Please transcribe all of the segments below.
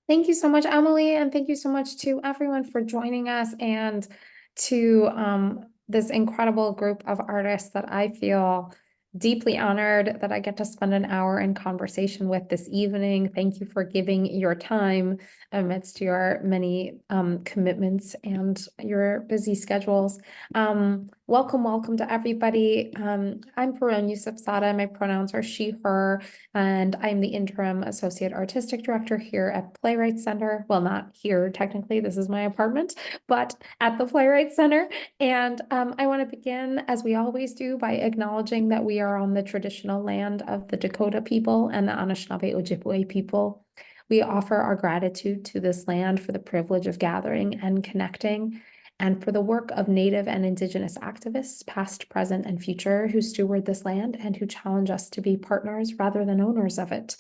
Thank you so much, Emily, and thank you so much to everyone for joining us and to this incredible group of artists that I feel deeply honored that I get to spend an hour in conversation with this evening. Thank you for giving your time amidst your many commitments and your busy schedules. Welcome to everybody. I'm Pirronne Yousefzadeh. My pronouns are she, her, and I'm the interim associate artistic director here at Playwrights Center. Well, not here technically, this is my apartment, but at the Playwrights Center. And I want to begin, as we always do, by acknowledging that we are on the traditional land of the Dakota people and the Anishinaabe Ojibwe people. We offer our gratitude to this land for the privilege of gathering and connecting, and for the work of Native and Indigenous activists, past, present, and future, who steward this land and who challenge us to be partners rather than owners of it.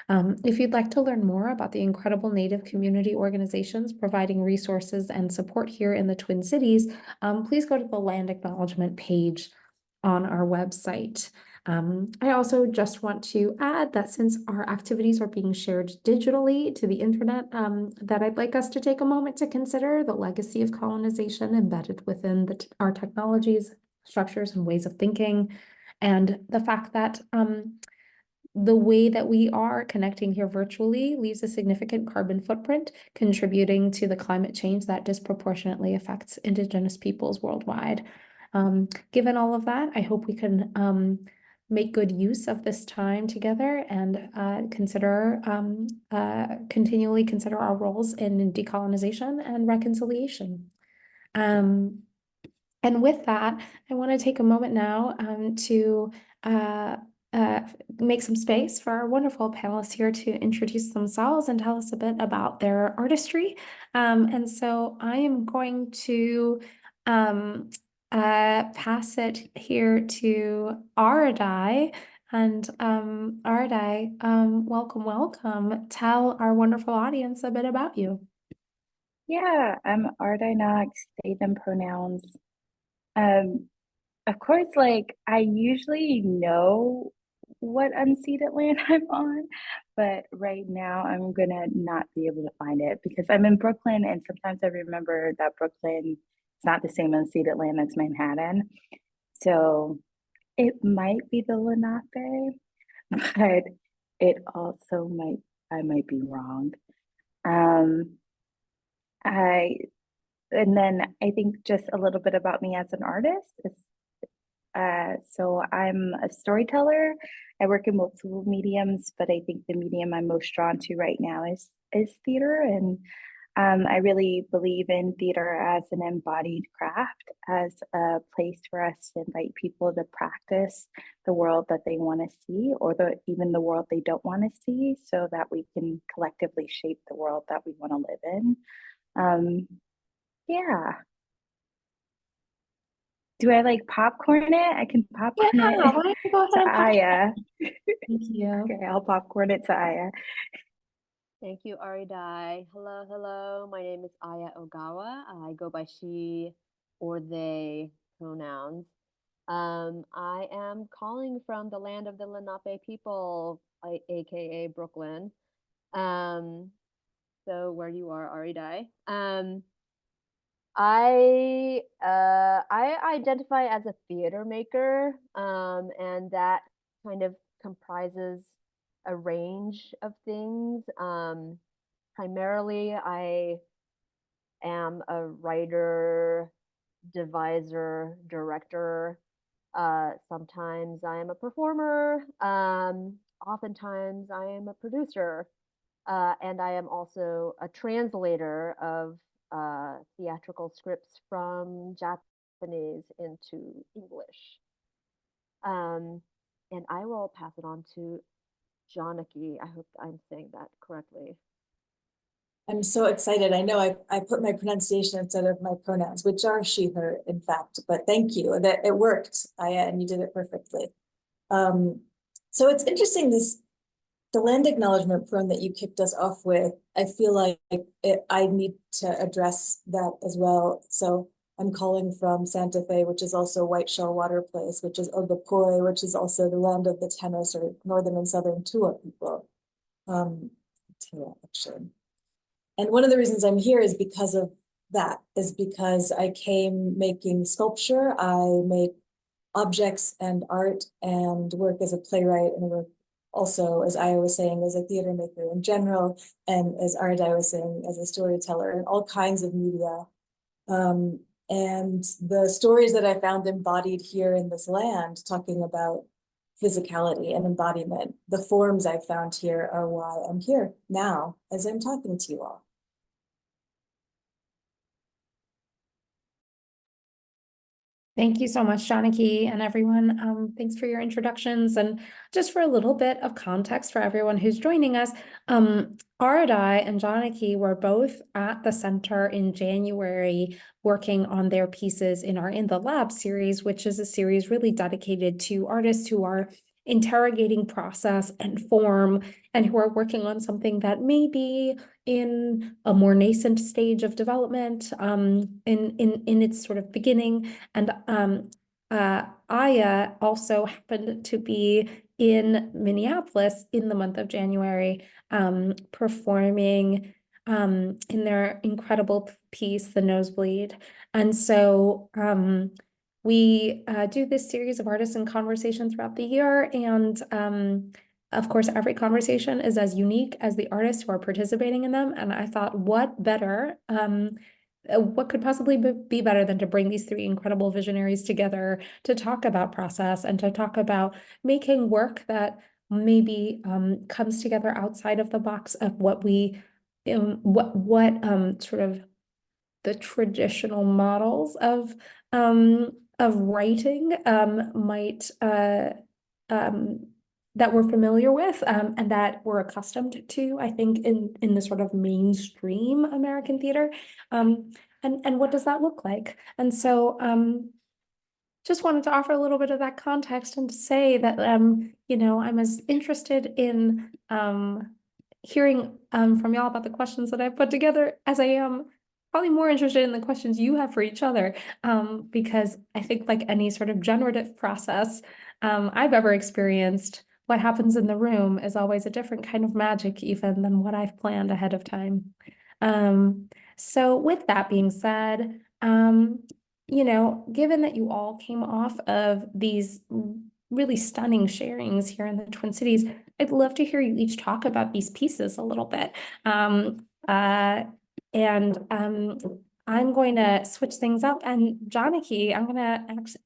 If you'd like to learn more about the incredible Native community organizations providing resources and support here in the Twin Cities, please go to the land acknowledgement page on our website. I also just want to add that since our activities are being shared digitally to the internet, that I'd like us to take a moment to consider the legacy of colonization embedded within our technologies, structures, and ways of thinking, and the fact that the way that we are connecting here virtually leaves a significant carbon footprint, contributing to the climate change that disproportionately affects Indigenous peoples worldwide. Given all of that, I hope we can make good use of this time together and continually consider our roles in decolonization and reconciliation. Um, and with that, I want to take a moment now to uh, make some space for our wonderful panelists here to introduce themselves and tell us a bit about their artistry. And so I am going to pass it here to AriDy. And AriDy, welcome. Tell our wonderful audience a bit about you. Yeah, I'm AriDy Knox, they, them pronouns. Um, of course, like I usually know what unceded land I'm on, but right now I'm gonna not be able to find it because I'm in Brooklyn and sometimes I remember that Brooklyn is not the same unceded land as Manhattan. So it might be the Lenape, but it also I might be wrong. Um, I and then I think just a little bit about me as an artist is so I'm a storyteller. I work in multiple mediums, but I think the medium I'm most drawn to right now is theater, and I really believe in theater as an embodied craft, as a place for us to invite people to practice the world that they want to see, or even the world they don't want to see, so that we can collectively shape the world that we want to live in. Um, yeah. Do I like popcorn it? I can Yeah, popcorn why it don't you go ahead to and pop? Aya. Thank you. Okay, I'll popcorn it to Aya. Thank you, AriDy. Hello. My name is Aya Ogawa. I go by she or they pronouns. I am calling from the land of the Lenape people, aka Brooklyn. Um, so where you are, AriDy. I identify as a theater maker, and that kind of comprises a range of things. Primarily, I am a writer, deviser, director. Sometimes I am a performer. Oftentimes I am a producer. And I am also a translator of theatrical scripts from Japanese into English. Um, and I will pass it on to Janaki. I hope I'm saying that correctly. I'm so excited. I know I put my pronunciation instead of my pronouns, which are she, her, in fact, but thank you. That it worked, Aya, and you did it perfectly. So it's interesting, the land acknowledgement poem that you kicked us off with. I feel like I need to address that as well. So I'm calling from Santa Fe, which is also White Shell Water Place, which is Ogapoy, which is also the land of the Tenos or Northern and Southern Tua people. Tua, actually. And one of the reasons I'm here is because of that, is because I came making sculpture. I make objects and art and work as a playwright, and work also, as Aya was saying, as a theater maker in general, and as AriDy was saying, as a storyteller in all kinds of media. And the stories that I found embodied here in this land, talking about physicality and embodiment, the forms I found here are why I'm here now as I'm talking to you all. Thank you so much, Janaki, and everyone. Thanks for your introductions. And just for a little bit of context for everyone who's joining us, AriDy and Janaki were both at the center in January working on their pieces in our In the Lab series, which is a series really dedicated to artists who are interrogating process and form and who are working on something that may be in a more nascent stage of development, in its sort of beginning. And Aya also happened to be in Minneapolis in the month of January, performing in their incredible piece, The Nosebleed. And so we do this series of artists in conversation throughout the year, and of course, every conversation is as unique as the artists who are participating in them. And I thought, what better, what could possibly be better than to bring these three incredible visionaries together to talk about process and to talk about making work that maybe comes together outside of the box of what we, sort of the traditional models of writing might that we're familiar with, and that we're accustomed to, I think, in the sort of mainstream American theater. And what does that look like? And so just wanted to offer a little bit of that context and to say that, you know, I'm as interested in hearing from y'all about the questions that I've put together as I am probably more interested in the questions you have for each other, because I think, like any sort of generative process I've ever experienced, what happens in the room is always a different kind of magic even than what I've planned ahead of time. So with that being said, you know, given that you all came off of these really stunning sharings here in the Twin Cities, I'd love to hear you each talk about these pieces a little bit. I'm going to switch things up, and Janaki, I'm going to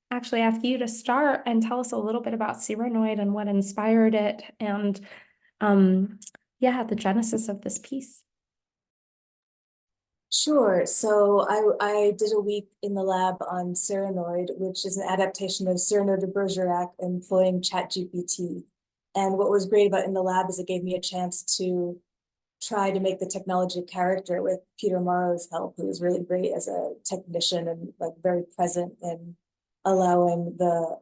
actually ask you to start and tell us a little bit about Cyranoid and what inspired it, and yeah, the genesis of this piece. Sure. So I did a week in the lab on Cyranoid, which is an adaptation of Cyrano de Bergerac employing ChatGPT. And what was great about In the Lab is it gave me a chance to try to make the technology a character with Peter Morrow's help, who was really great as a technician and like very present in allowing the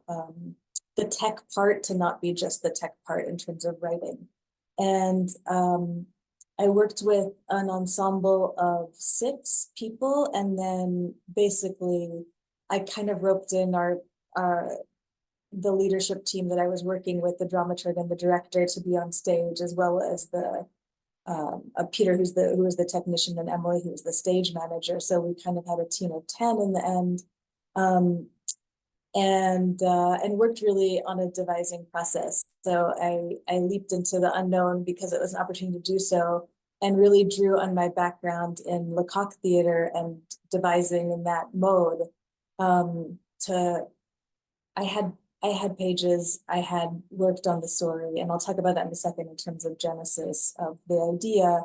tech part to not be just the tech part in terms of writing. And I worked with an ensemble of 6 people, and then basically I kind of roped in the leadership team that I was working with, the dramaturg and the director, to be on stage, as well as the Peter, who was the technician, and Emily, who was the stage manager. So we kind of had a team of 10 in the end, and worked really on a devising process. So I leaped into the unknown because it was an opportunity to do so, and really drew on my background in Lecoq theater and devising in that mode. I had pages, I had worked on the story, and I'll talk about that in a second in terms of genesis of the idea,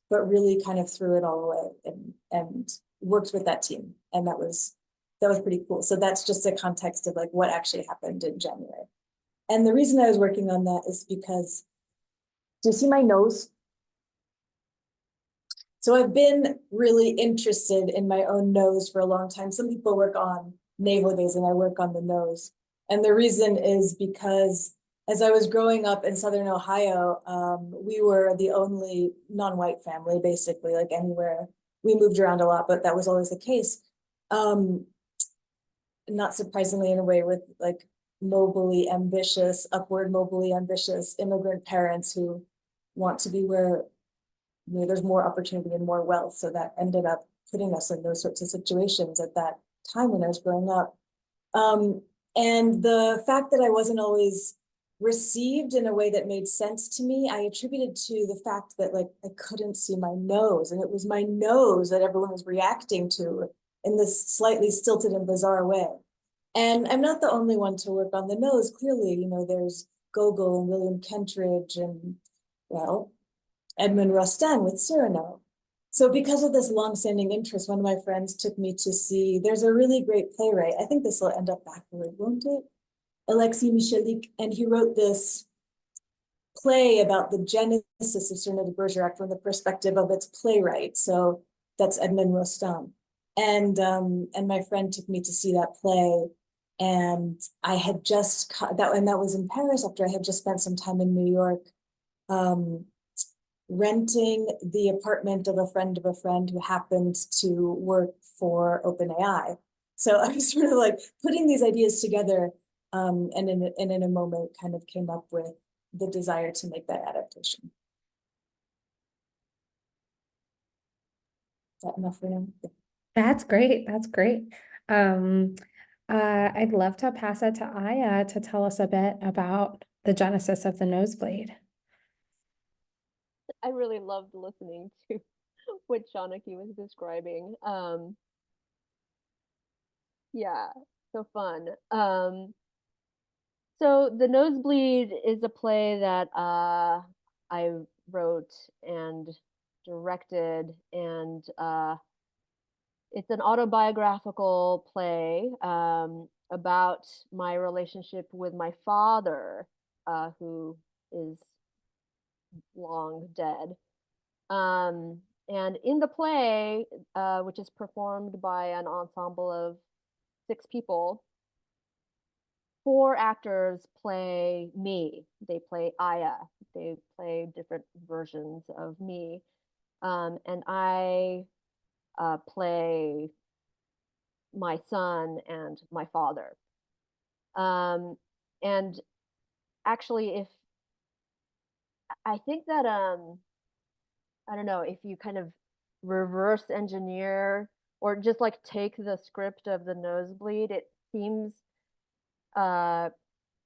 but really kind of threw it all away and worked with that team. And that was pretty cool. So that's just a context of like what actually happened in January. And the reason I was working on that is because, do you see my nose? So I've been really interested in my own nose for a long time. Some people work on navel gazing, I work on the nose. And the reason is because as I was growing up in Southern Ohio, we were the only non-white family, basically, like anywhere. We moved around a lot, but that was always the case. Not surprisingly, in a way, with like upward mobily ambitious immigrant parents who want to be where there's more opportunity and more wealth. So that ended up putting us in those sorts of situations at that time when I was growing up. And the fact that I wasn't always received in a way that made sense to me, I attributed to the fact that like I couldn't see my nose, and it was my nose that everyone was reacting to in this slightly stilted and bizarre way. And I'm not the only one to work on the nose. Clearly, there's Gogol and William Kentridge and, well, Edmund Rostand with Cyrano. So because of this longstanding interest, one of my friends took me to see, there's a really great playwright. I think this will end up backward, won't it? Alexis Michalik, and he wrote this play about the genesis of Cyrano de Bergerac from the perspective of its playwright. So that's Edmund Rostand. And my friend took me to see that play. And I had just that was in Paris after I had just spent some time in New York, renting the apartment of a friend who happened to work for OpenAI. So I was sort of like putting these ideas together, and in a moment kind of came up with the desire to make that adaptation. Is that enough for now? That's great. That's great. I'd love to pass it to Aya to tell us a bit about the genesis of the nosebleed. I really loved listening to what Shanaki was describing. Yeah, so fun. So The Nosebleed is a play that I wrote and directed, and it's an autobiographical play about my relationship with my father, who is long dead. And in the play, which is performed by an ensemble of 6 people, 4 actors play me. They play Aya. They play different versions of me. And I play my son and my father. And actually, if I think that I don't know, if you kind of reverse engineer or just like take the script of The Nosebleed, it seems I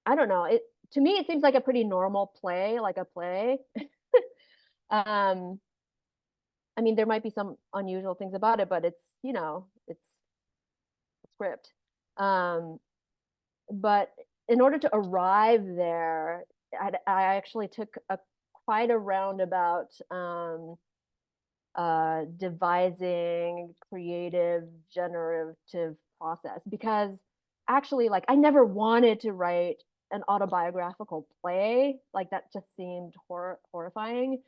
don't know, it to me it seems like a pretty normal play, like a play. um I mean, there might be some unusual things about it, but it's, it's a script. But in order to arrive there, I actually took quite a roundabout devising creative generative process, because actually, like, I never wanted to write an autobiographical play. Like, that just seemed horrifying.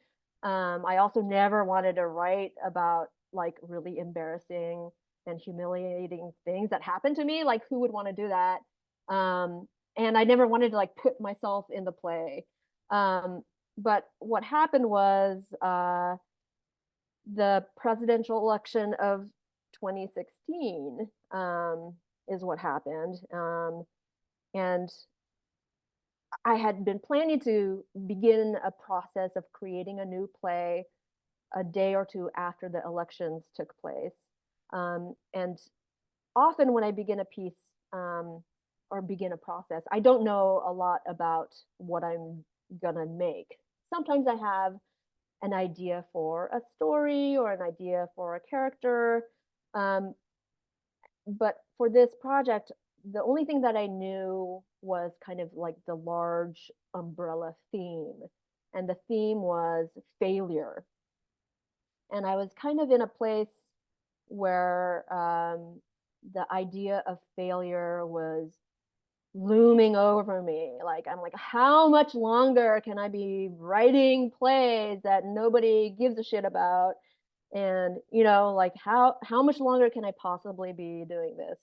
I also never wanted to write about like really embarrassing and humiliating things that happened to me. Like, who would want to do that? And I never wanted to like put myself in the play. But what happened was the presidential election of 2016 is what happened. And I had been planning to begin a process of creating a new play a day or two after the elections took place. And often when I begin a piece or begin a process, I don't know a lot about what I'm gonna make. Sometimes I have an idea for a story or an idea for a character. But for this project, the only thing that I knew was kind of like the large umbrella theme. And the theme was failure. And I was kind of in a place where the idea of failure was looming over me. Like, I'm like, how much longer can I be writing plays that nobody gives a shit about? And like, how much longer can I possibly be doing this?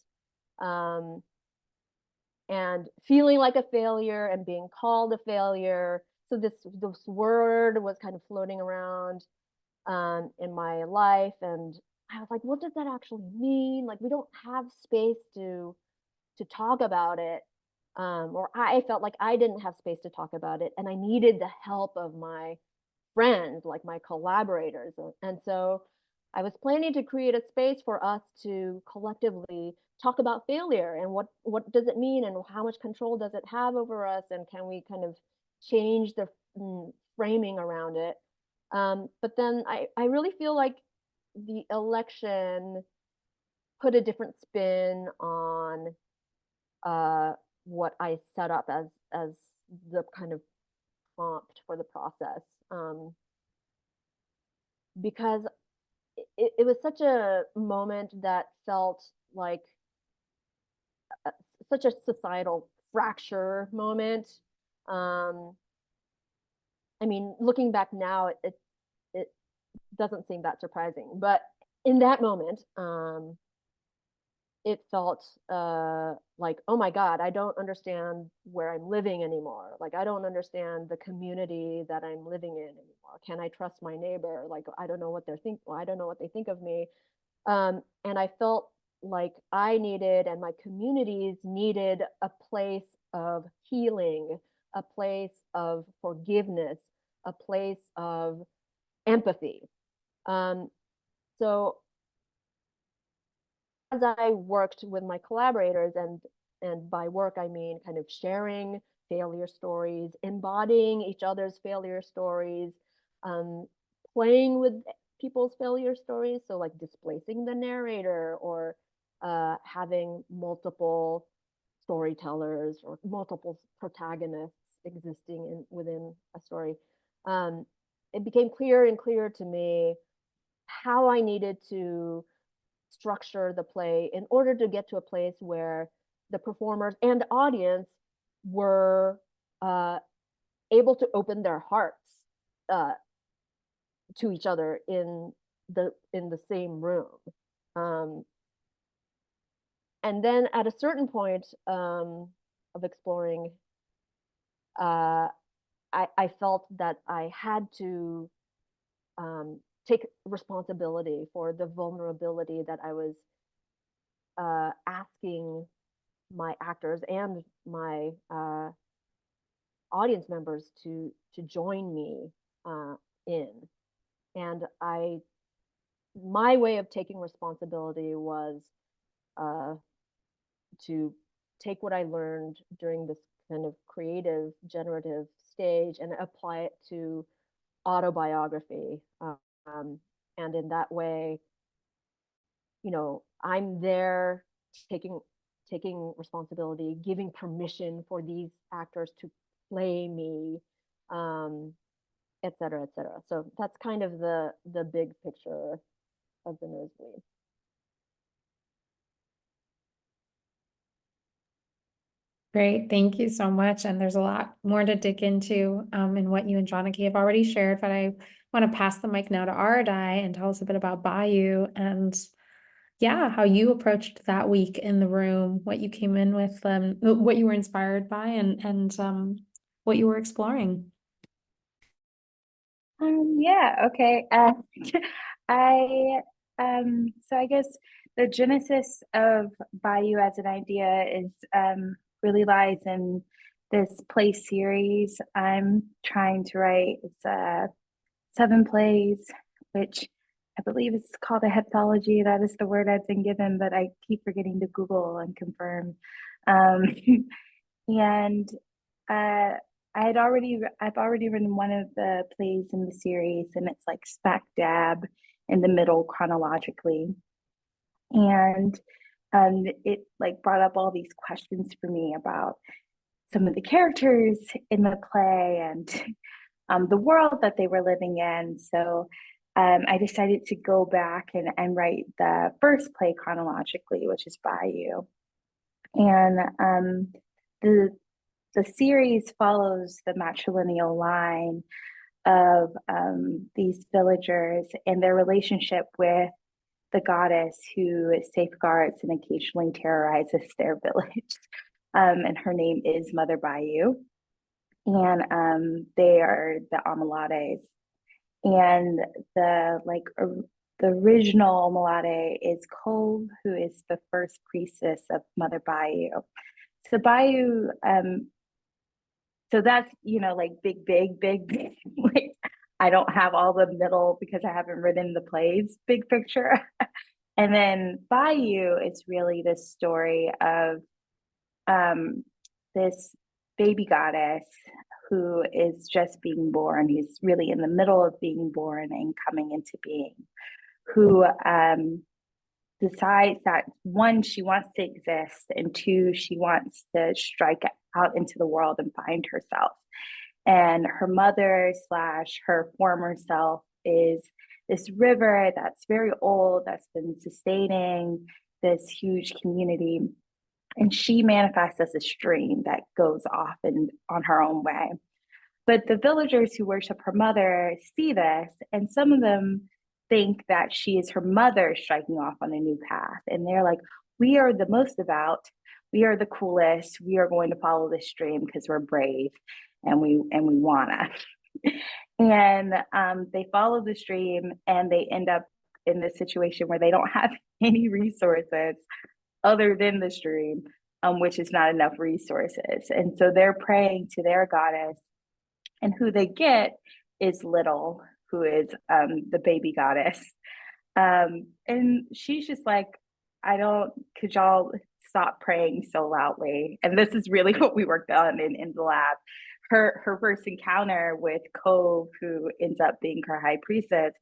And feeling like a failure and being called a failure. So this word was kind of floating around in my life, and I was like, what does that actually mean? Like, we don't have space to talk about it, or I felt like I didn't have space to talk about it, and I needed the help of my friends, like my collaborators. And so I was planning to create a space for us to collectively talk about failure and what does it mean and how much control does it have over us, and can we kind of change the framing around it. But then I really feel like the election put a different spin on what I set up as the kind of prompt for the process, because it was such a moment that felt like such a societal fracture moment. I mean, looking back now, it doesn't seem that surprising, but in that moment, it felt like, oh my God, I don't understand where I'm living anymore. Like, I don't understand the community that I'm living in anymore. Can I trust my neighbor? Like, I don't know what I don't know what they think of me. And I felt like I needed, and my communities needed, a place of healing, a place of forgiveness, a place of empathy. So as I worked with my collaborators, and by work I mean kind of sharing failure stories, embodying each other's failure stories, playing with people's failure stories, so like displacing the narrator, or having multiple storytellers or multiple protagonists existing within a story. It became clearer and clearer to me how I needed to structure the play in order to get to a place where the performers and audience were able to open their hearts to each other in the same room. And then at a certain point of exploring, I felt that I had to take responsibility for the vulnerability that I was asking my actors and my audience members to join me in. And my way of taking responsibility was to take what I learned during this kind of creative, generative stage and apply it to autobiography. And in that way, I'm there taking responsibility, giving permission for these actors to play me, et cetera, et cetera. So that's kind of the big picture of the Nosebleed. Great, thank you so much. And there's a lot more to dig into in what you and Johnny have already shared, but I want to pass the mic now to AriDy and tell us a bit about Bayou and how you approached that week in the room, what you came in with, what you were inspired by, and what you were exploring. Okay. I guess the genesis of Bayou as an idea is really lies in this play series I'm trying to write. It's 7 plays, which I believe is called a heptology. That is the word I've been given, but I keep forgetting to Google and confirm. And I've already written one of the plays in the series, and it's like smack dab in the middle chronologically. And it like brought up all these questions for me about some of the characters in the play and the world that they were living in. So I decided to go back and write the first play chronologically, which is Bayou. And the series follows the matrilineal line of these villagers and their relationship with the goddess who safeguards and occasionally terrorizes their village. And her name is Mother Bayou. And they are the Omelades. And the original Omelade is Cove, who is the first priestess of Mother Bayou. So Bayou, so that's, like big, like I don't have all the middle because I haven't written the plays big picture. And then Bayou is really this story of this baby goddess who is just being born. He's really in the middle of being born and coming into being, who decides that one, she wants to exist, and two, she wants to strike out into the world and find herself. And her mother slash her former self is this river that's very old, that's been sustaining this huge community. And she manifests as a stream that goes off and on her own way. But the villagers who worship her mother see this, and some of them think that she is her mother striking off on a new path. And they're like, we are the most devout, we are the coolest, we are going to follow this stream because we're brave and we wanna. And they follow the stream and they end up in this situation where they don't have any resources other than the stream, which is not enough resources. And so they're praying to their goddess, and who they get is Little, who is the baby goddess. And she's just like, could y'all stop praying so loudly? And this is really what we worked on in the lab. Her first encounter with Cove, who ends up being her high priestess,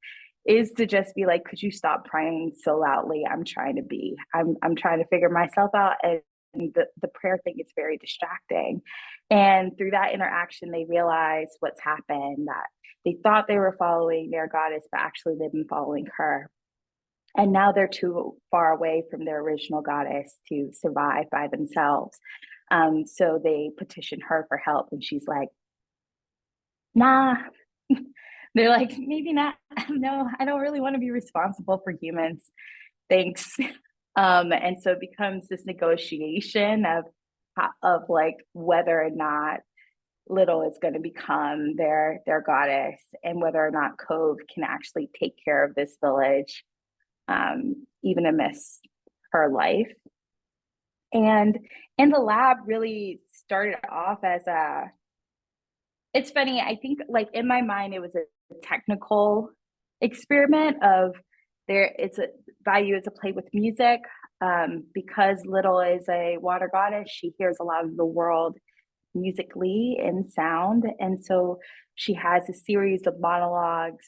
is to just be like, could you stop praying so loudly? I'm trying to figure myself out. And the prayer thing is very distracting. And through that interaction, they realize what's happened, that they thought they were following their goddess, but actually they've been following her. And now they're too far away from their original goddess to survive by themselves. So they petition her for help, and she's like, nah. They're like, maybe not. No, I don't really want to be responsible for humans. Thanks. And so it becomes this negotiation of like whether or not Little is going to become their goddess, and whether or not Cove can actually take care of this village, even amidst her life. And in the lab really started off as it's funny, I think like in my mind, it was a technical experiment of Bayou is a play with music. Because Little is a water goddess, she hears a lot of the world musically in sound. And so she has a series of monologues,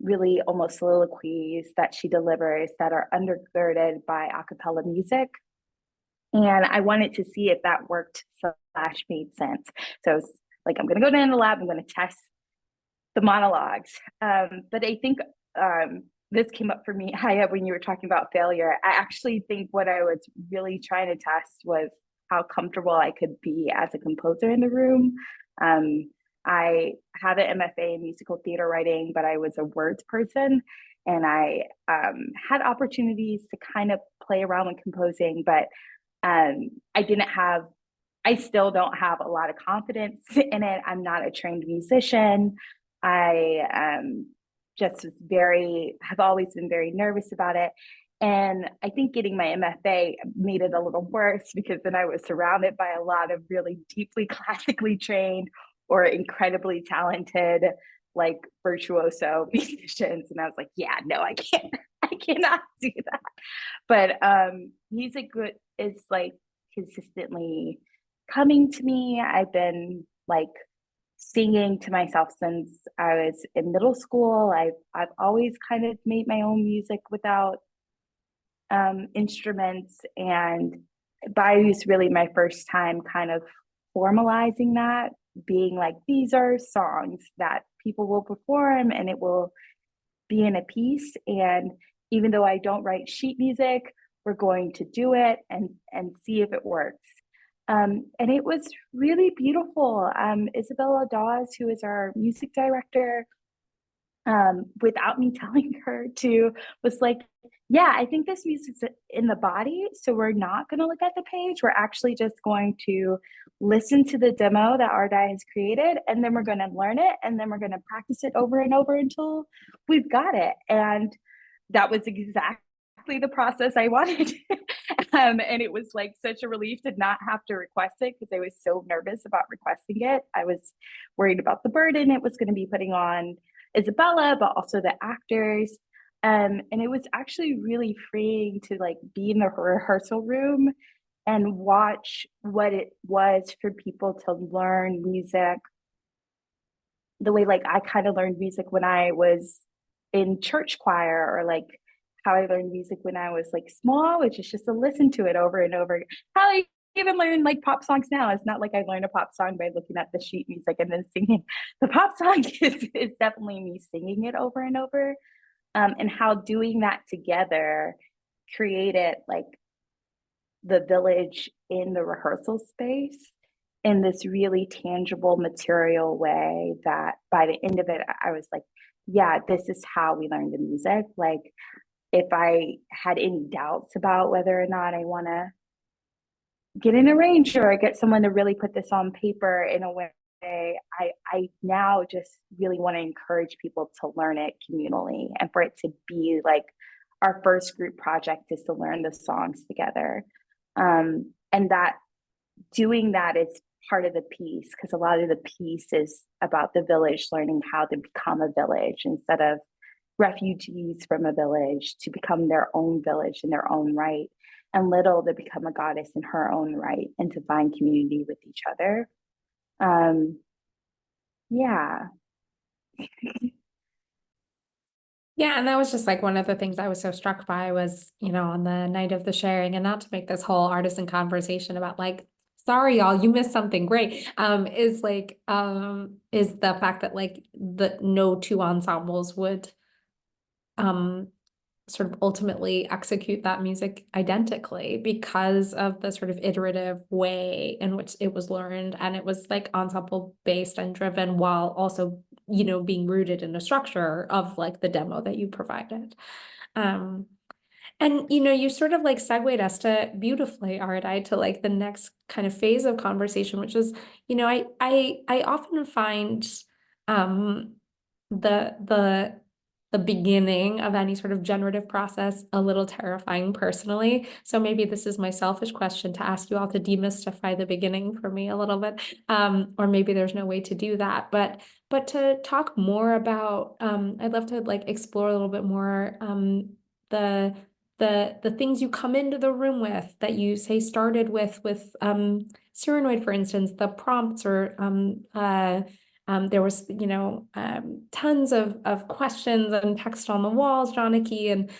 really almost soliloquies that she delivers that are undergirded by a cappella music. And I wanted to see if that worked / made sense. So I was like, I'm going to go down to the lab, I'm going to test the monologues. But I think this came up for me, Haya, when you were talking about failure. I actually think what I was really trying to test was how comfortable I could be as a composer in the room. I had an MFA in musical theater writing, but I was a words person. And I had opportunities to kind of play around with composing, but I still don't have a lot of confidence in it. I'm not a trained musician. I have always been very nervous about it. And I think getting my MFA made it a little worse, because then I was surrounded by a lot of really deeply classically trained or incredibly talented, like virtuoso musicians. And I was like, yeah, no, I cannot do that. But music is like consistently coming to me. I've been like singing to myself since I was in middle school. I've always kind of made my own music without instruments, and Bayou's really my first time kind of formalizing that, being like, these are songs that people will perform and it will be in a piece. And even though I don't write sheet music, we're going to do it and see if it works. And it was really beautiful. Isabella Dawes, who is our music director, without me telling her to, was like, yeah, I think this music's in the body, so we're not going to look at the page. We're actually just going to listen to the demo that AriDy has created, and then we're going to learn it, and then we're going to practice it over and over until we've got it. And that was exactly the process I wanted. And it was like such a relief to not have to request it, because I was so nervous about requesting it. I was worried about the burden it was going to be putting on Isabella, but also the actors. And it was actually really freeing to like be in the rehearsal room and watch what it was for people to learn music the way like I kind of learned music when I was in church choir, or like how I learned music when I was like small, which is just to listen to it over and over. How I even learn like pop songs now. It's not like I learn a pop song by looking at the sheet music and then singing. The pop song is definitely me singing it over and over. And how doing that together created like the village in the rehearsal space in this really tangible material way that by the end of it I was like, yeah, this is how we learn the music. Like if I had any doubts about whether or not I want to get an arranger or get someone to really put this on paper in a way, I now just really want to encourage people to learn it communally, and for it to be like our first group project is to learn the songs together. And that doing that is part of the piece, because a lot of the piece is about the village learning how to become a village instead of refugees from a village to become their own village in their own right, and Little to become a goddess in her own right and to find community with each other. Yeah. Yeah, and that was just like one of the things I was so struck by was, on the night of the sharing, and not to make this whole artisan conversation about like, sorry, y'all, you missed something great, is the fact that like the no two ensembles would sort of ultimately execute that music identically because of the sort of iterative way in which it was learned. And it was like ensemble based and driven while also, being rooted in a structure of like the demo that you provided. And you sort of like segued us to beautifully, AriDy, to like the next kind of phase of conversation, which is, I often find the beginning of any sort of generative process a little terrifying personally. So maybe this is my selfish question to ask you all to demystify the beginning for me a little bit. Or maybe there's no way to do that, but to talk more about, I'd love to like explore a little bit more the things you come into the room with that you say started with Cyranoid, for instance, the prompts, or there was, tons of questions and text on the walls, Janaki, and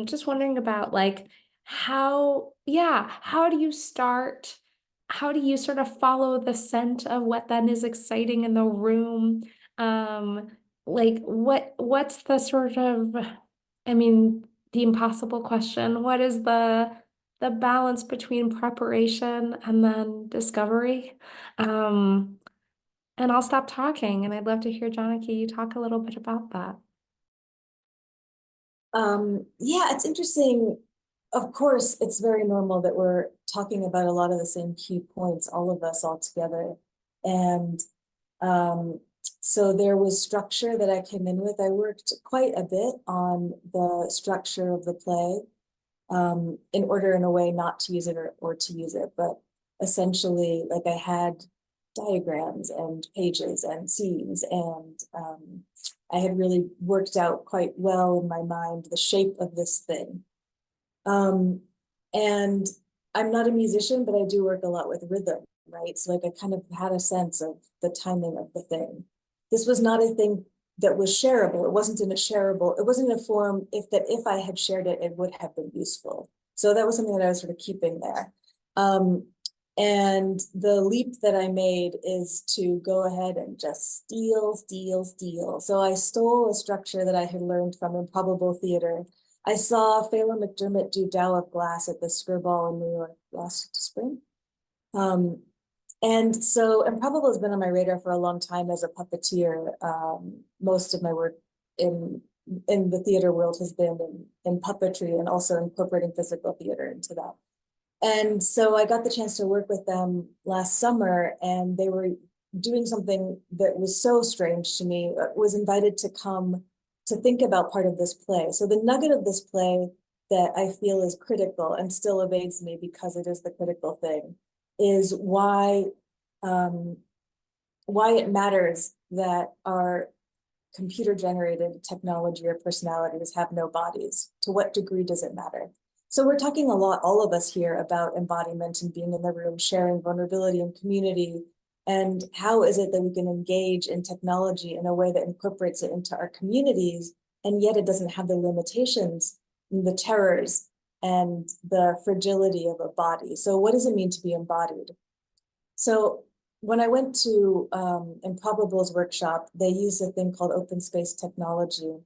just wondering about like how do you start? How do you sort of follow the scent of what then is exciting in the room? Like what's the sort of, I mean, the impossible question, what is the balance between preparation and then discovery? And I'll stop talking, and I'd love to hear, Janaki, you talk a little bit about that. Yeah, it's interesting. Of course, it's very normal that we're talking about a lot of the same key points, all of us all together. And so there was structure that I came in with. I worked quite a bit on the structure of the play, in order, in a way, not to use it or to use it, but essentially, like I had diagrams and pages and scenes, and I had really worked out quite well in my mind the shape of this thing. And I'm not a musician, but I do work a lot with rhythm, right? So like I kind of had a sense of the timing of the thing. This was not a thing that was shareable. It wasn't in a form if I had shared it, it would have been useful. So that was something that I was sort of keeping there. And the leap that I made is to go ahead and just steal. So I stole a structure that I had learned from Improbable Theater. I saw Phelan McDermott do Dow of Glass at the Skirball in New York last spring. And so Improbable has been on my radar for a long time as a puppeteer. Most of my work in the theater world has been in puppetry, and also incorporating physical theater into that. And so I got the chance to work with them last summer, and they were doing something that was so strange to me. Was invited to come to think about part of this play. So the nugget of this play that I feel is critical and still evades me because it is the critical thing is why it matters that our computer-generated technology or personalities have no bodies? To what degree does it matter? So we're talking a lot, all of us here, about embodiment and being in the room, sharing vulnerability and community. And how is it that we can engage in technology in a way that incorporates it into our communities, and yet it doesn't have the limitations, and the terrors, and the fragility of a body? So what does it mean to be embodied? So when I went to Improbable's workshop, they used a thing called open space technology.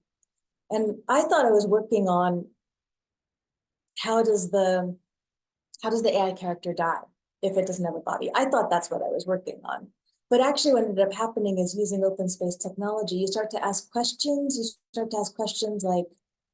And I thought I was working on how does the AI character die if it doesn't have a body? I thought that's what I was working on. But actually what ended up happening is, using open space technology, you start to ask questions. You start to ask questions like,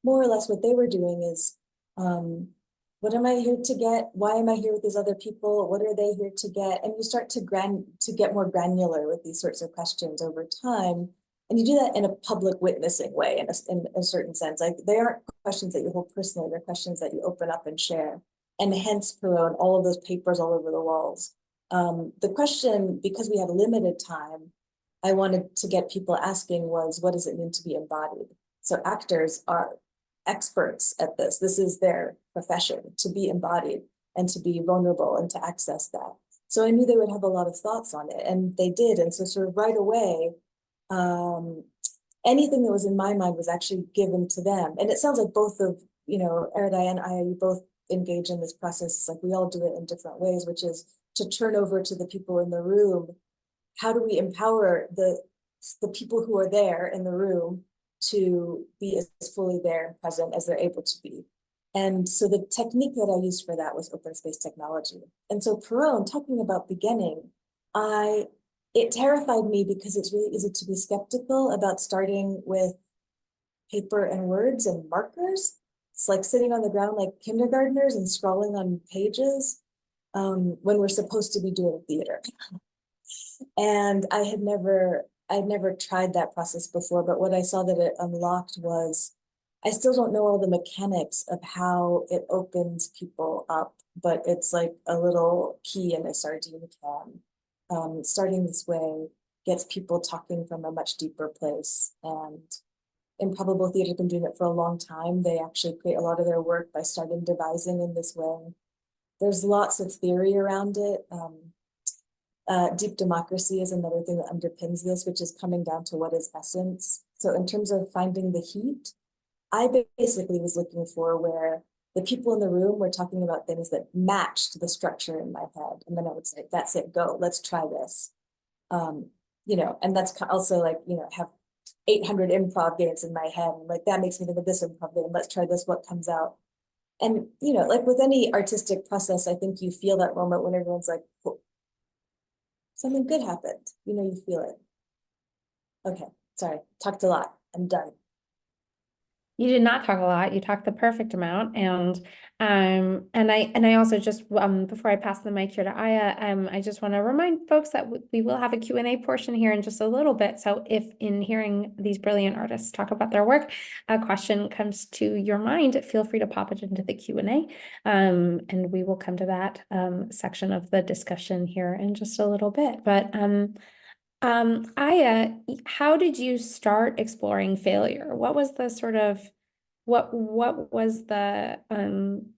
more or less what they were doing is, what am I here to get? Why am I here with these other people? What are they here to get? And you start to get more granular with these sorts of questions over time. And you do that in a public witnessing way, in a certain sense. Like, they aren't questions that you hold personally, they're questions that you open up and share. And hence, Pirronne, all of those papers all over the walls. The question, because we had limited time, I wanted to get people asking was, what does it mean to be embodied? So actors are experts at this. This is their profession, to be embodied and to be vulnerable and to access that. So I knew they would have a lot of thoughts on it, and they did. And so sort of right away, anything that was in my mind was actually given to them. And it sounds like both of, AriDy and Aya, you both engage in this process. Like, we all do it in different ways, which is to turn over to the people in the room. How do we empower the people who are there in the room to be as fully there and present as they're able to be? And so the technique that I used for that was open space technology. And so Pirronne, talking about beginning, it terrified me because it's really easy to be skeptical about starting with paper and words and markers. It's like sitting on the ground like kindergartners and scrawling on pages, when we're supposed to be doing theater. And I'd never tried that process before, but what I saw that it unlocked was, I still don't know all the mechanics of how it opens people up, but it's like a little key in a sardine can. Starting this way gets people talking from a much deeper place. And Improbable Theater has been doing it for a long time. They actually create a lot of their work by starting devising in this way. There's lots of theory around it. Deep democracy is another thing that underpins this, which is coming down to what is essence. So in terms of finding the heat, I basically was looking for where the people in the room were talking about things that matched the structure in my head. And then I would say, that's it, go, let's try this. And that's also like, have 800 improv games in my head. Like, that makes me think of this improv game. Let's try this, what comes out. And, like with any artistic process, I think you feel that moment when everyone's like, oh, something good happened. You feel it. Okay, sorry, talked a lot. I'm done. You did not talk a lot. You talked the perfect amount. And I also just, before I pass the mic here to Aya, I just want to remind folks that we will have a Q&A portion here in just a little bit. So if, in hearing these brilliant artists talk about their work, a question comes to your mind, feel free to pop it into the Q&A. And we will come to that section of the discussion here in just a little bit. But Aya, how did you start exploring failure? What was the sort of what was the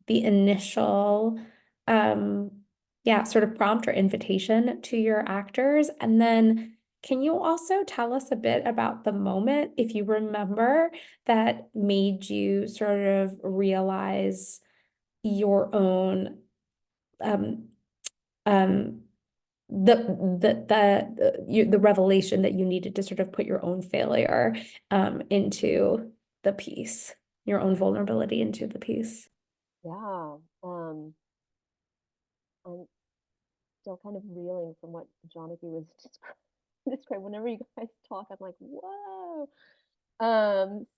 initial sort of prompt or invitation to your actors? And then can you also tell us a bit about the moment, if you remember, that made you sort of realize your own the revelation that you needed to sort of put your own failure into the piece, your own vulnerability into the piece? Yeah. I'm still kind of reeling from what Jonathan was describing. Whenever you guys talk, I'm like, whoa.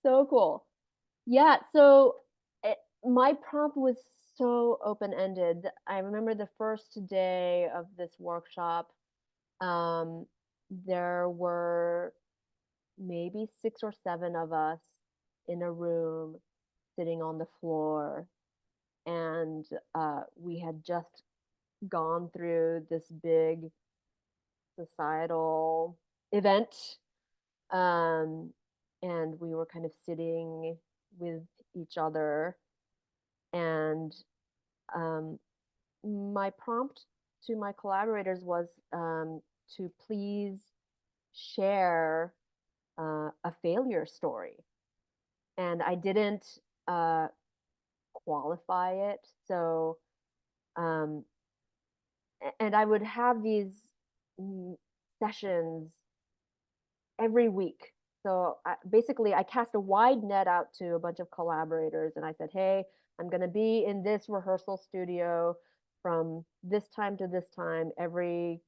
So cool. Yeah, so my prompt was so open-ended. I remember the first day of this workshop, there were maybe 6 or 7 of us in a room sitting on the floor, and we had just gone through this big societal event, and we were kind of sitting with each other, and my prompt to my collaborators was to please share a failure story. And I didn't qualify it. So, um, and I would have these sessions every week. So basically, I cast a wide net out to a bunch of collaborators, and I said, hey, I'm going to be in this rehearsal studio from this time to this time every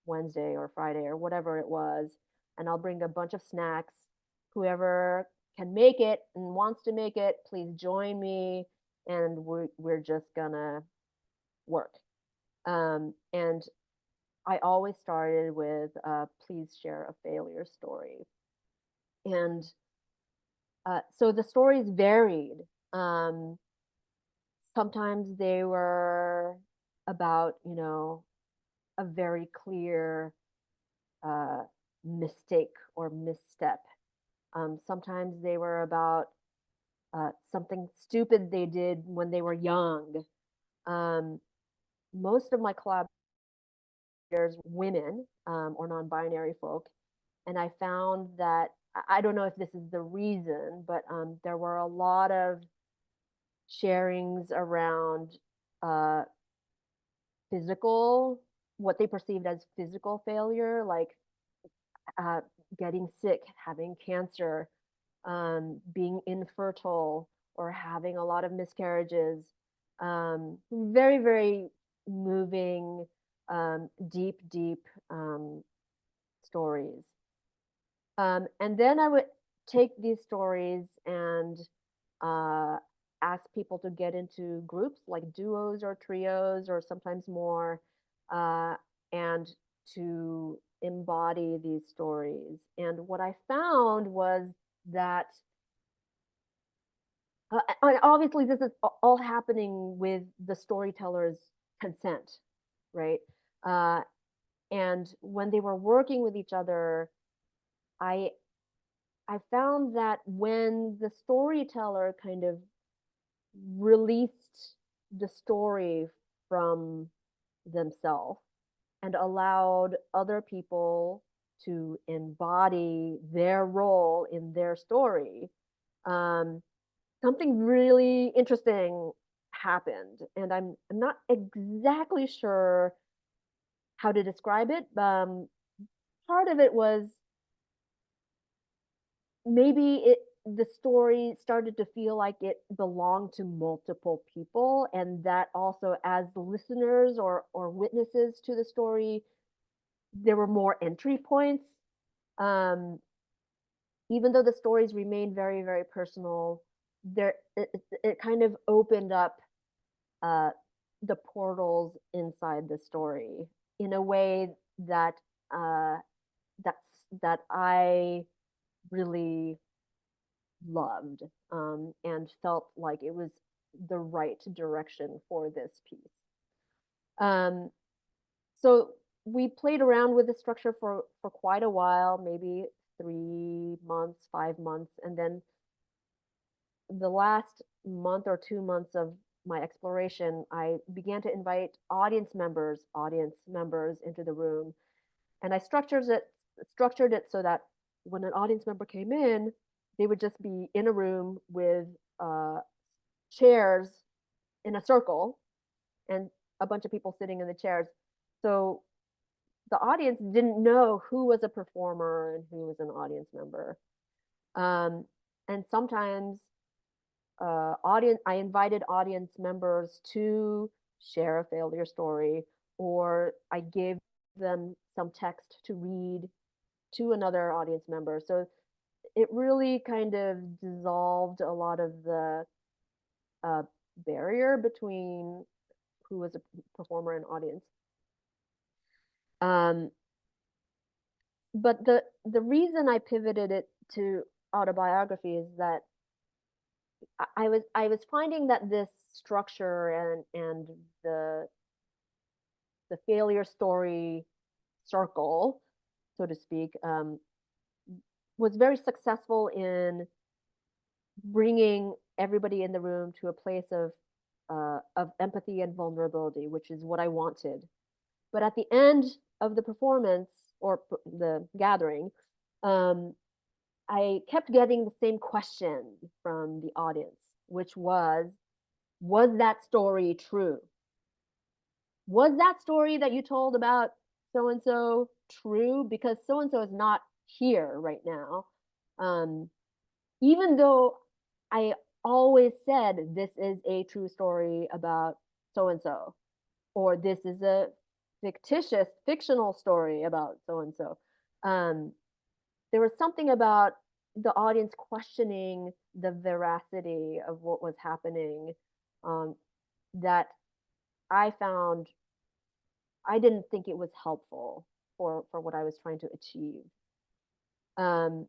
Wednesday or Friday or whatever it was. And I'll bring a bunch of snacks. Whoever can make it and wants to make it, please join me. And we're just going to work. And I always started with please share a failure story. And so the stories varied. Sometimes they were about, a very clear mistake or misstep. Sometimes they were about something stupid they did when they were young. Most of my collaborators women or non-binary folk, and I found that I don't know if this is the reason, but there were a lot of sharings around physical, what they perceived as physical failure, like getting sick, having cancer, being infertile, or having a lot of miscarriages. Very, very moving, deep stories. And then I would take these stories and ask people to get into groups like duos or trios or sometimes more, and to embody these stories. And what I found was that obviously this is all happening with the storyteller's consent, right? And when they were working with each other, I found that when the storyteller kind of released the story from themselves and allowed other people to embody their role in their story, something really interesting happened. And I'm not exactly sure how to describe it. Part of it was maybe the story started to feel like it belonged to multiple people, and that also as listeners or witnesses to the story, there were more entry points. Even though the stories remained very, very personal, it kind of opened up the portals inside the story in a way that that I really loved, and felt like it was the right direction for this piece. So we played around with the structure for quite a while, maybe 3 months, 5 months, and then the last month or 2 months of my exploration, I began to invite audience members into the room, and I structured it so that when an audience member came in, they would just be in a room with chairs in a circle and a bunch of people sitting in the chairs. So the audience didn't know who was a performer and who was an audience member. And sometimes I invited audience members to share a failure story, or I gave them some text to read to another audience member. So it really kind of dissolved a lot of the barrier between who was a performer and audience. But the reason I pivoted it to autobiography is that I was finding that this structure and the failure story circle, so to speak, was very successful in bringing everybody in the room to a place of empathy and vulnerability, which is what I wanted. But at the end of the performance or the gathering, I kept getting the same question from the audience, which was that story true? Was that story that you told about so and so true? Because so and so is not here right now. Even though I always said this is a true story about so and so, or this is a fictional story about so and so. There was something about the audience questioning the veracity of what was happening, that I found I didn't think it was helpful for what I was trying to achieve. Um,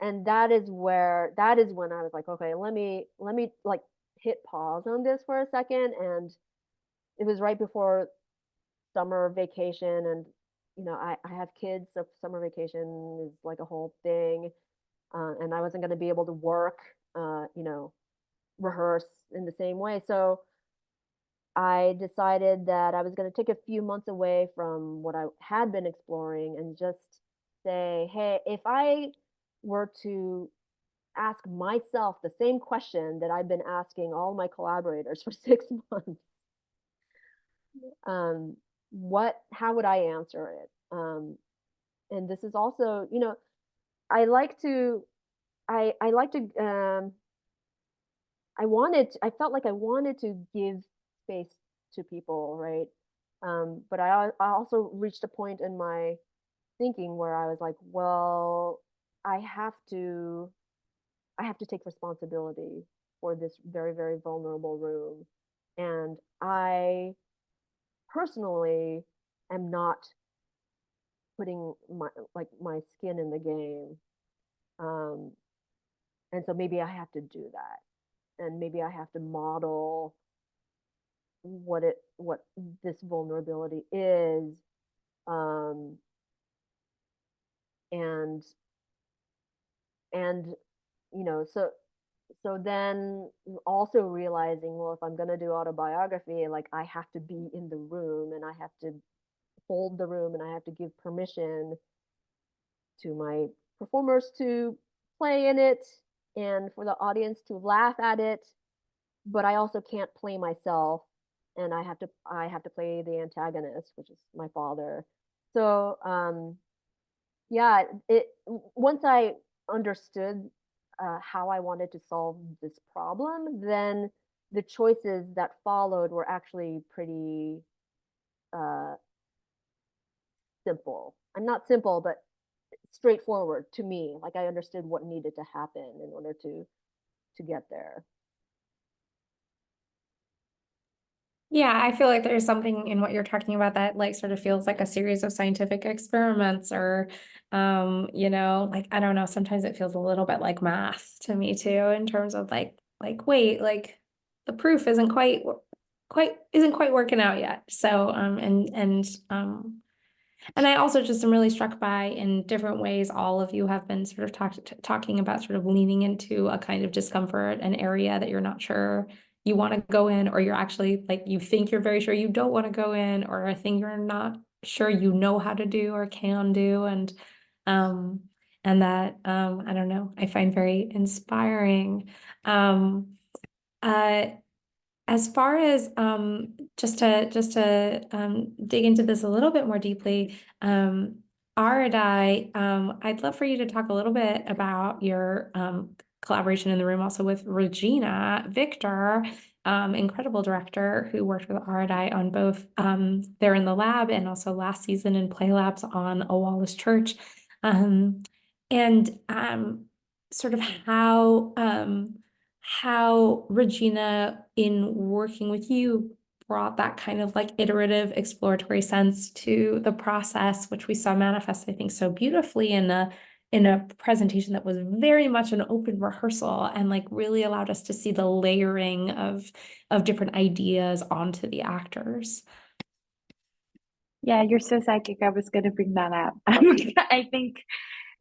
and that is when I was like, okay, let me like hit pause on this for a second. And it was right before summer vacation, and I have kids, so summer vacation is like a whole thing. And I wasn't going to be able to work, rehearse in the same way. So I decided that I was going to take a few months away from what I had been exploring and just say, hey, if I were to ask myself the same question that I've been asking all my collaborators for 6 months, how would I answer it? And this is also, I like to, I like to, I felt like I wanted to give space to people, right? But I also reached a point in my thinking where I was like, well, I have to take responsibility for this very, very vulnerable room. And I personally am not putting my skin in the game. And so maybe I have to do that. And maybe I have to model what this vulnerability is. And so then also realizing, well, if I'm going to do autobiography, like I have to be in the room and I have to hold the room and I have to give permission to my performers to play in it and for the audience to laugh at it. But I also can't play myself, and I have to play the antagonist, which is my father. So yeah, once I understood how I wanted to solve this problem, then the choices that followed were actually pretty uh, simple. I'm not simple, but straightforward to me. Like I understood what needed to happen in order to get there. Yeah, I feel like there's something in what you're talking about that like sort of feels like a series of scientific experiments or like I don't know, sometimes it feels a little bit like math to me too, in terms of wait, like the proof isn't quite working out yet. So and I also just am really struck by, in different ways, all of you have been sort of talking about sort of leaning into a kind of discomfort, an area that you're not sure you want to go in, or you're actually like, you think you're very sure you don't want to go in, or a thing you're not sure you know how to do or can do. And that, I don't know, I find very inspiring. Uh, as far as just to dig into this a little bit more deeply, AriDy, I'd love for you to talk a little bit about your collaboration in the room also with Regina Victor, incredible director who worked with AriDy on both There in the Lab and also last season in Play Labs on A Wallace Church. And sort of how Regina, in working with you, brought that kind of like iterative exploratory sense to the process, which we saw manifest, I think, so beautifully in a presentation that was very much an open rehearsal and like really allowed us to see the layering of different ideas onto the actors. Yeah, you're so psychic. I was going to bring that up. I think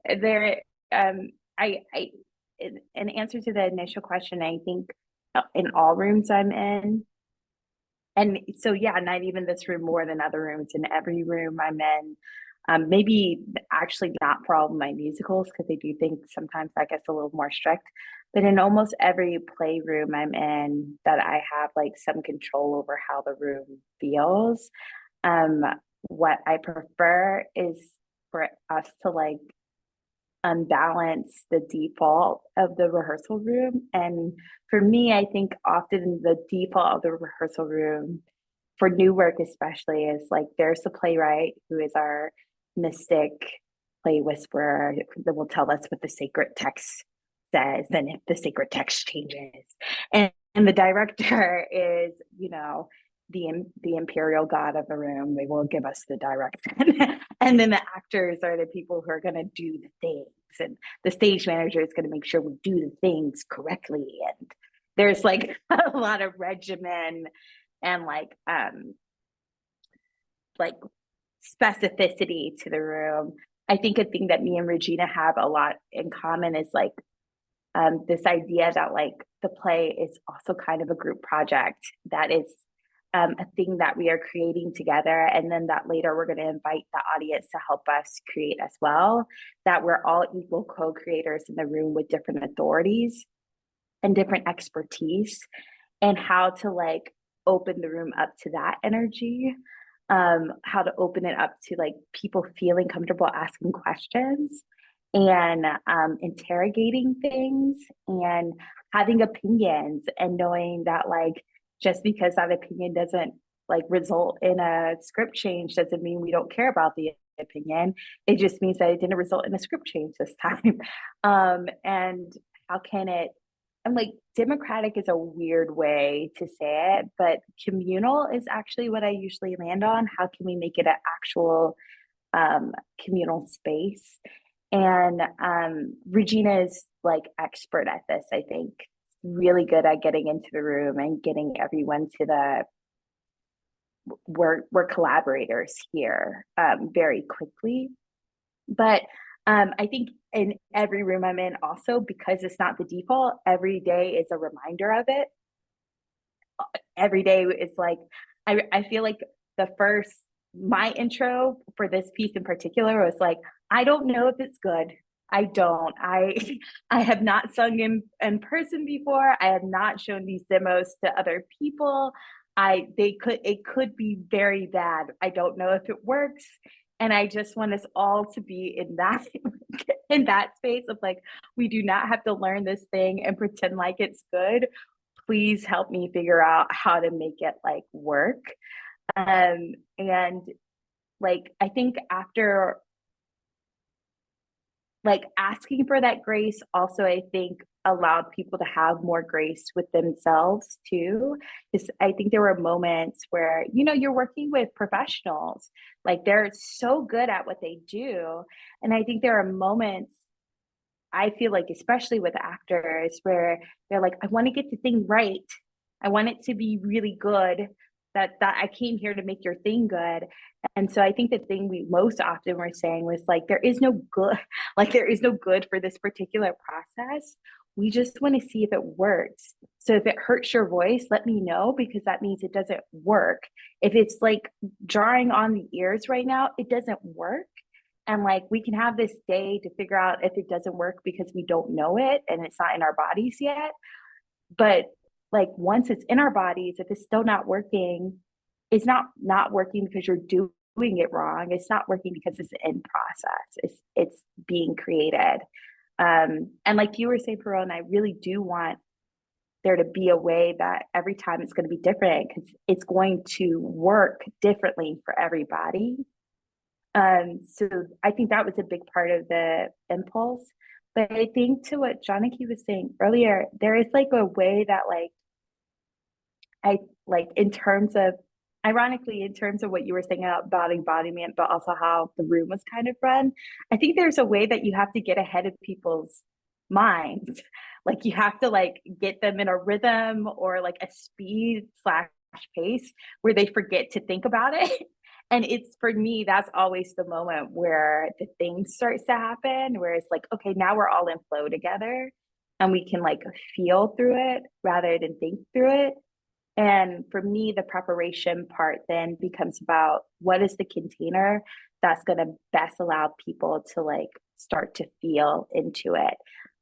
there, in answer to the initial question, I think in all rooms I'm in, and so yeah, not even this room, more than other rooms, in every room I'm in, maybe actually not for all of my musicals, because I do think sometimes that gets a little more strict, but in almost every playroom I'm in, that I have like some control over how the room feels. What I prefer is for us to like unbalance the default of the rehearsal room. And for me, I think often the default of the rehearsal room, for new work especially, is like there's the playwright who is our mystic play whisperer that will tell us what the sacred text says, and if the sacred text changes. And the director is, you know, the imperial god of the room. They will give us the direction. And then the actors are the people who are going to do the things, and the stage manager is going to make sure we do the things correctly. And there's like a lot of regimen and like specificity to the room. I think a thing that me and Regina have a lot in common is like this idea that like the play is also kind of a group project, that is a thing that we are creating together, and then that later we're going to invite the audience to help us create as well, that we're all equal co-creators in the room with different authorities and different expertise, and how to like open the room up to that energy, how to open it up to like people feeling comfortable asking questions and interrogating things and having opinions, and knowing that like just because that opinion doesn't like result in a script change doesn't mean we don't care about the opinion. It just means that it didn't result in a script change this time. And how can it, and like democratic is a weird way to say it, but communal is actually what I usually land on. How can we make it an actual communal space? And Regina is like expert at this, I think. Really good at getting into the room and getting everyone to the we're collaborators here very quickly. But I think in every room I'm in also, because it's not the default, every day is a reminder of it. Every day is like, I feel like my intro for this piece in particular was like, I don't know if it's good. I have not sung in person before. I have not shown these demos to other people. It could be very bad. I don't know if it works. And I just want us all to be in that space of like, we do not have to learn this thing and pretend like it's good. Please help me figure out how to make it like work. And like, I think after like asking for that grace also, I think allowed people to have more grace with themselves too. Because I think there were moments where, you know, you're working with professionals, like they're so good at what they do. And I think there are moments, I feel like, especially with actors, where they're like, I want to get the thing right. I want it to be really good. That I came here to make your thing good. And so I think the thing we most often were saying was like, there is no good, like there is no good for this particular process. We just want to see if it works. So if it hurts your voice, let me know, because that means it doesn't work. If it's like jarring on the ears right now, it doesn't work. And like, we can have this day to figure out if it doesn't work because we don't know it and it's not in our bodies yet. But like, once it's in our bodies, if it's still not working, it's not working because you're doing it wrong. It's not working because it's in process. It's being created. And like you were saying, Pirronne, I really do want there to be a way that every time it's going to be different, because it's going to work differently for everybody. So I think that was a big part of the impulse. But I think, to what Janaki was saying earlier, there is like a way that like, I like, in terms of, ironically, in terms of what you were saying about embodiment, but also how the room was kind of run, I think there's a way that you have to get ahead of people's minds. Like, you have to like get them in a rhythm or like a speed / pace where they forget to think about it. And it's, for me, that's always the moment where the thing starts to happen, where it's like, okay, now we're all in flow together and we can like feel through it rather than think through it. And for me, the preparation part then becomes about what is the container that's going to best allow people to like start to feel into it.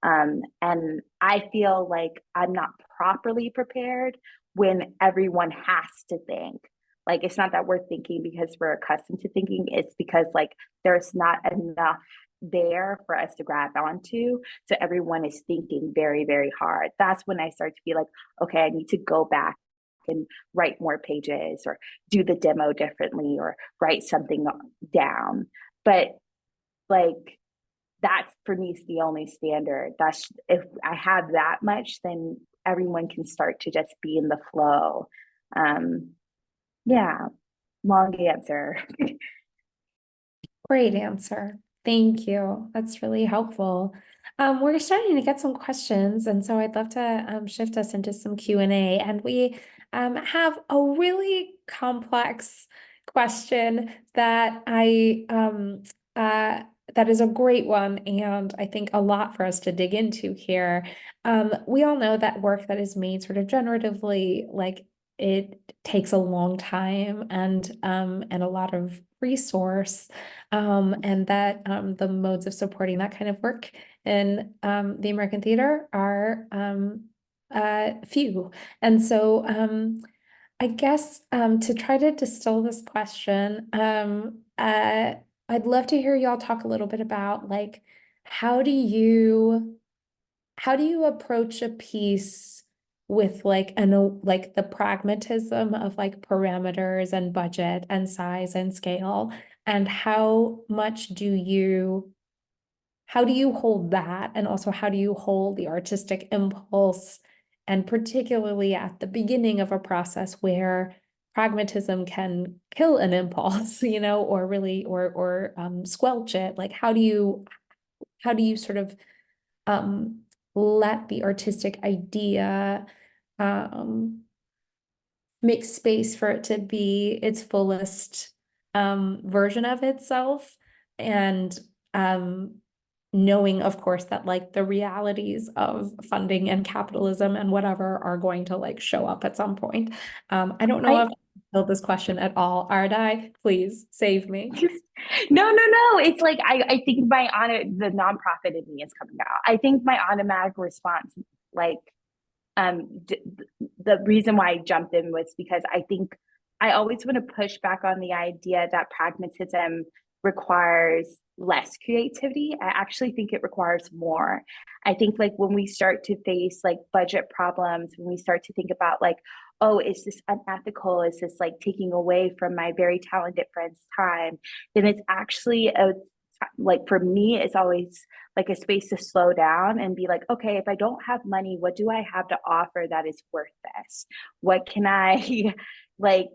And I feel like I'm not properly prepared when everyone has to think. Like, it's not that we're thinking because we're accustomed to thinking, it's because like there's not enough there for us to grab onto. So everyone is thinking very, very hard. That's when I start to be like, okay, I need to go back and write more pages or do the demo differently or write something down. But like, that's for me is the only standard. That's, if I have that much, then everyone can start to just be in the flow. Yeah, long answer. Great answer. Thank you. That's really helpful. We're starting to get some questions, and so I'd love to shift us into some Q&A. And we have a really complex question that that is a great one, and I think a lot for us to dig into here. We all know that work that is made sort of generatively, like, it takes a long time and a lot of resource, and that the modes of supporting that kind of work in the American theater are few. And so I guess to try to distill this question, I'd love to hear y'all talk a little bit about, like, how do you approach a piece with like like the pragmatism of like parameters and budget and size and scale, and how do you hold that, and also how do you hold the artistic impulse, and particularly at the beginning of a process where pragmatism can kill an impulse, or really or squelch it. Like, how do you sort of let the artistic idea make space for it to be its fullest version of itself, and knowing, of course, that like the realities of funding and capitalism and whatever are going to like show up at some point. I don't know if I built this question at all. AriDy, please save me. No. It's like, I think the nonprofit in me is coming out. I think my automatic response, like, the reason why I jumped in was because I think I always want to push back on the idea that pragmatism requires less creativity. I actually think it requires more. I think like when we start to face like budget problems, when we start to think about like, oh, is this unethical? Is this like taking away from my very talented friend's time? Then it's actually like, for me, it's always like a space to slow down and be like, okay, if I don't have money, what do I have to offer that is worth this? What can I like,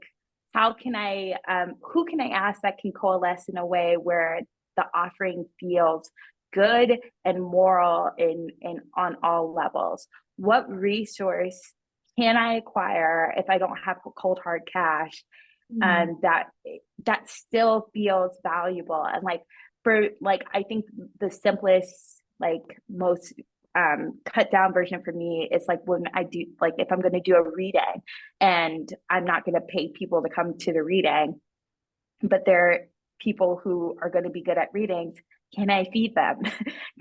how can I, who can I ask that can coalesce in a way where the offering feels good and moral in on all levels? What resource can I acquire if I don't have cold hard cash, that still feels valuable? And like, for like, I think the simplest, like most cut down version for me is like when I do, like if I'm going to do a reading and I'm not going to pay people to come to the reading, but they're people who are going to be good at readings, can I feed them?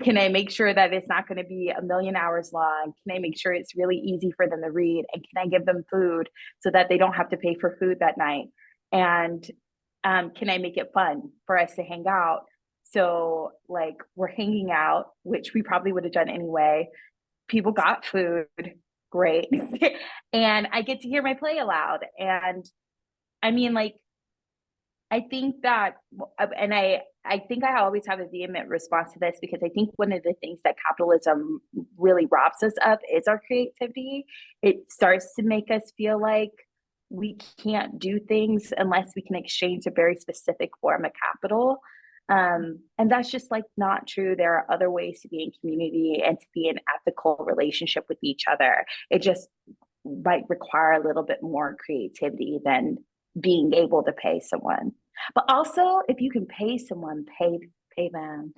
Can I make sure that it's not going to be a million hours long? Can I make sure it's really easy for them to read? And can I give them food so that they don't have to pay for food that night? And can I make it fun for us to hang out? So like, we're hanging out, which we probably would have done anyway. People got food, great. And I get to hear my play aloud. And I mean, like, I think that, and I think I always have a vehement response to this, because I think one of the things that capitalism really robs us of is our creativity. It starts to make us feel like we can't do things unless we can exchange a very specific form of capital. And that's just like not true. There are other ways to be in community and to be in ethical relationship with each other. It just might require a little bit more creativity than being able to pay someone. But also, if you can pay someone, pay them.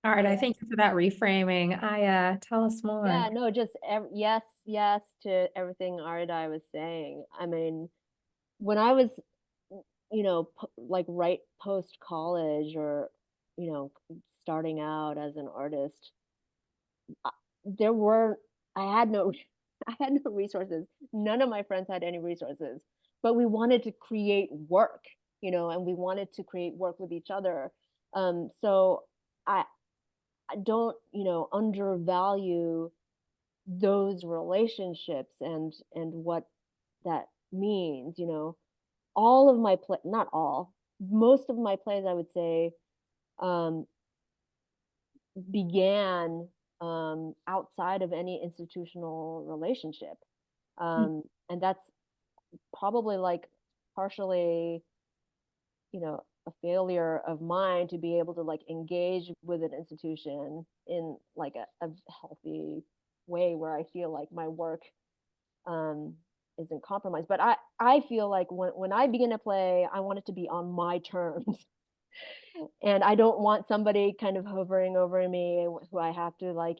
All right, I thank you for that reframing. Aya, tell us more. Yeah, no, just yes, yes to everything AriDy was saying. I mean, when I was, like right post college or, starting out as an artist, uh, there were, I had no, I had no resources. None of my friends had any resources, but we wanted to create work, and we wanted to create work with each other. So I don't, undervalue those relationships and what that means. All of my play, not all, most of my plays, I would say, um, began outside of any institutional relationship. And that's probably like partially, a failure of mine to be able to like engage with an institution in like a healthy way where I feel like my work um, isn't compromised. But I feel like when I begin to play, I want it to be on my terms. And I don't want somebody kind of hovering over me who I have to like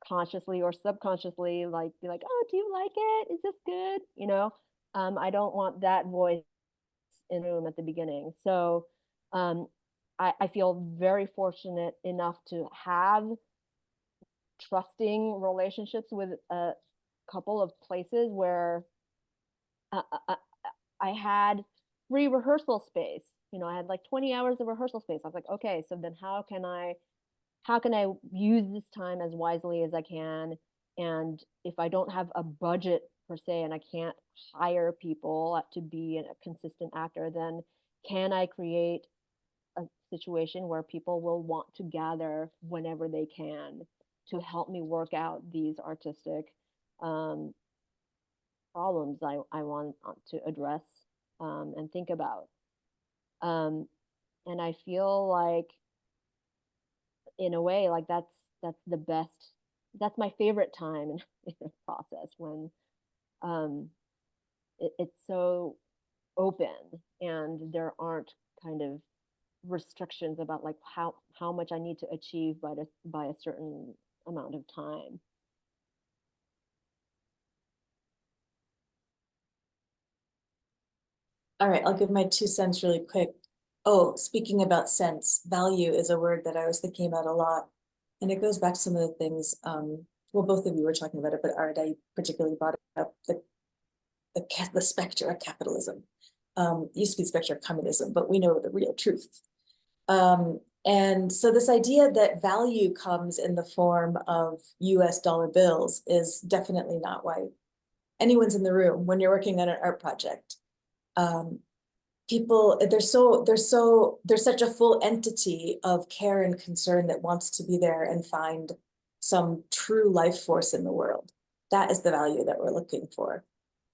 consciously or subconsciously like be like, oh, do you like it? Is this good? I don't want that voice in the room at the beginning. So um, I feel very fortunate enough to have trusting relationships with a couple of places where uh, I had free rehearsal space. I had like 20 hours of rehearsal space. I was like, okay, so then how can I use this time as wisely as I can? And if I don't have a budget per se and I can't hire people to be a consistent actor, then can I create a situation where people will want to gather whenever they can to help me work out these artistic um, problems I want to address and think about. Um, and I feel like, in a way, like that's the best. That's my favorite time in the process when um, it's so open and there aren't kind of restrictions about like how much I need to achieve by a certain amount of time. All right, I'll give my 2 cents really quick. Oh, speaking about sense, value is a word that I was thinking about a lot. And it goes back to some of the things, well, both of you were talking about it, but AriDy particularly brought up the specter of capitalism. Used to be specter of communism, but we know the real truth. And so this idea that value comes in the form of US dollar bills is definitely not why anyone's in the room when you're working on an art project. People, there's such a full entity of care and concern that wants to be there and find some true life force in the world. That is the value that we're looking for.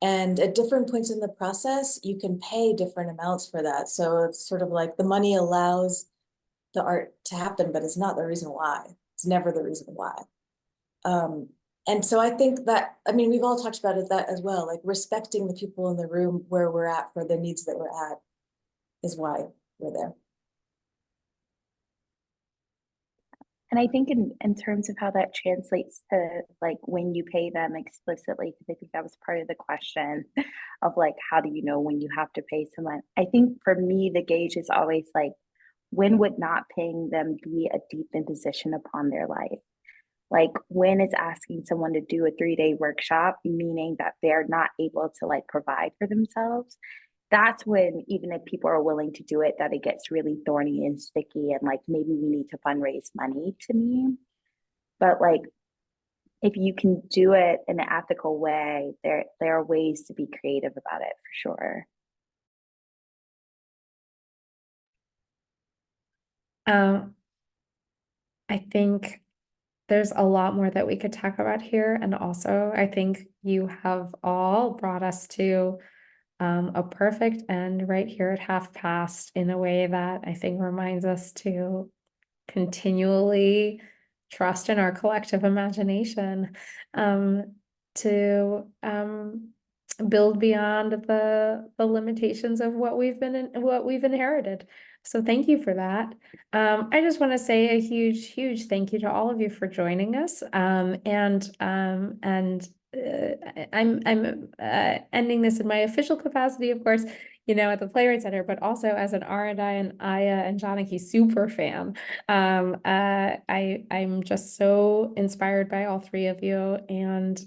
And at different points in the process, you can pay different amounts for that. So it's sort of like the money allows the art to happen, but it's not the reason why. It's never the reason why. And so I think that, I mean, we've all talked about it that as well, like respecting the people in the room where we're at for the needs that we're at is why we're there. And I think in terms of how that translates to like when you pay them explicitly, because I think that was part of the question of like, how do you know when you have to pay someone? I think for me, the gauge is always like, when would not paying them be a deep imposition upon their life? Like when is asking someone to do a 3-day workshop, meaning that they're not able to like provide for themselves? That's when, even if people are willing to do it, that it gets really thorny and sticky and like maybe we need to fundraise money to me. But like if you can do it in an ethical way, there are ways to be creative about it for sure. I think there's a lot more that we could talk about here. And also, I think you have all brought us to a perfect end right here at half past in a way that I think reminds us to continually trust in our collective imagination, to build beyond the limitations of what we've inherited. So thank you for that. I just want to say a huge thank you to all of you for joining us. I'm ending this in my official capacity, of course, at the Playwright Center, but also as an AriDy and Aya and Janaki super fan. I'm just so inspired by all three of you, and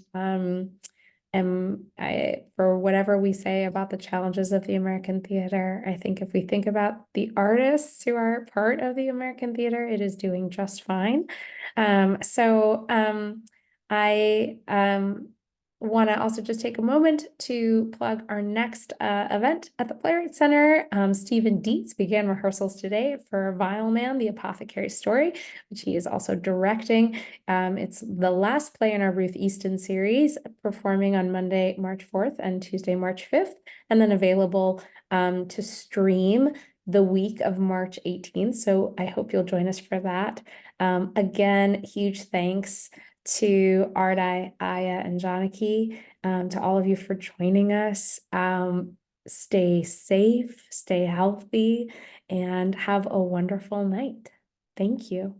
for whatever we say about the challenges of the American theater, I think if we think about the artists who are part of the American theater, it is doing just fine. I want to also just take a moment to plug our next event at the Playwright Center. Stephen Dietz began rehearsals today for Vile Man, the Apothecary Story, which he is also directing. It's the last play in our Ruth Easton series, performing on Monday, March 4th and Tuesday, March 5th, and then available to stream the week of March 18th. So I hope you'll join us for that. Again, huge thanks to AriDy, Aya, and Janaki, to all of you for joining us. Stay safe, stay healthy, and have a wonderful night. Thank you.